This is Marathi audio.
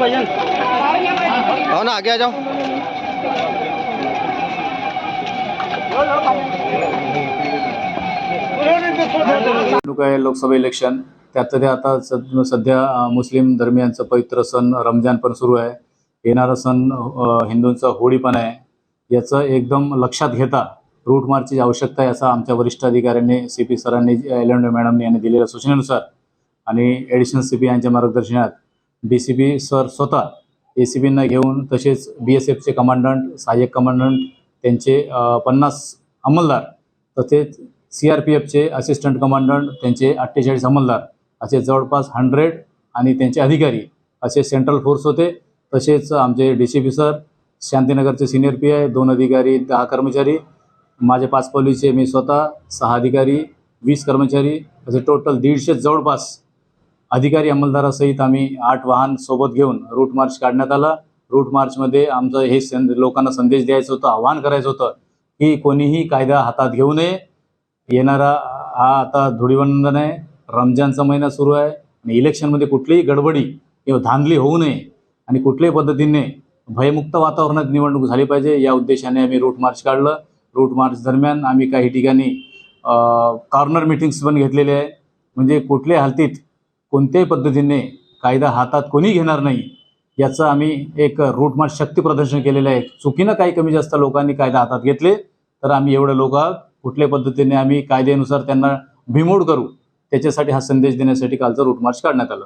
आओ ना, आगे आ जाओ। निवडणूक आहे, लोकसभा इलेक्शन. त्यात आता सध्या मुस्लिम धर्मियांचा पवित्र सण रमजान पण सुरू आहे. येणारा सण हिंदूंचा होळी पण आहे. याचं एकदम लक्षात घेता रूट मार्चची आवश्यकता आहे, असा आमच्या वरिष्ठ अधिकाऱ्यांनी CP सरांनी एलंडे मॅडमनी यांनी दिलेल्या सूचनेनुसार आणि ॲडिशनल CP यांच्या मार्गदर्शनात DCP सर स्वतः ACPंना घेऊन, तसेच BSFचे कमांडंट, सहाय्यक कमांडंट, त्यांचे 50 अंमलदार, तसेच CRPFचे असिस्टंट कमांडंट, त्यांचे 48 अंमलदार, असे जवळपास 100 आणि त्यांचे अधिकारी असे सेंट्रल फोर्स होते. तसेच आमचे DCP सर, शांतीनगरचे सिनियर PI, 2 अधिकारी, 10 कर्मचारी, माझे 5 पोलीसचे, मी स्वतः 6 अधिकारी, 20 कर्मचारी, असे टोटल 150 जवळपास अधिकारी अंमलदारासहित आम्ही 8 वाहन सोबत घेऊन रूट मार्च काढण्यात आला. रूट मार्चमध्ये आमचं हे लोकांना संदेश द्यायचं होतं, आवाहन करायचं होतं की कोणीही कायदा हातात घेऊ नये. येणारा हा आता धुळीवंदन आहे, रमजानचा महिना सुरू आहे आणि इलेक्शनमध्ये कुठलीही गडबडी किंवा धांदली होऊ नये आणि कुठल्याही पद्धतीने भयमुक्त वातावरणात निवडणूक झाली पाहिजे, या उद्देशाने आम्ही रूट मार्च काढलं. रूट मार्च दरम्यान आम्ही काही ठिकाणी कॉर्नर मीटिंग्स पण घेतलेले आहे. म्हणजे कुठल्याही हालतीत कोणत्याही पद्धतीने कायदा हातात कोणी घेणार नाही, याचं आम्ही एक रूट मार्च शक्ती प्रदर्शन केलेलं आहे. चुकीनं काही कमी जास्त लोकांनी कायदा हातात घेतले तर आम्ही एवढे लोक कुठल्या पद्धतीने आम्ही कायद्यानुसार त्यांना बिमोड करू, त्याच्यासाठी हा संदेश देण्यासाठी कालचा रूट मार्च काढण्यात आला.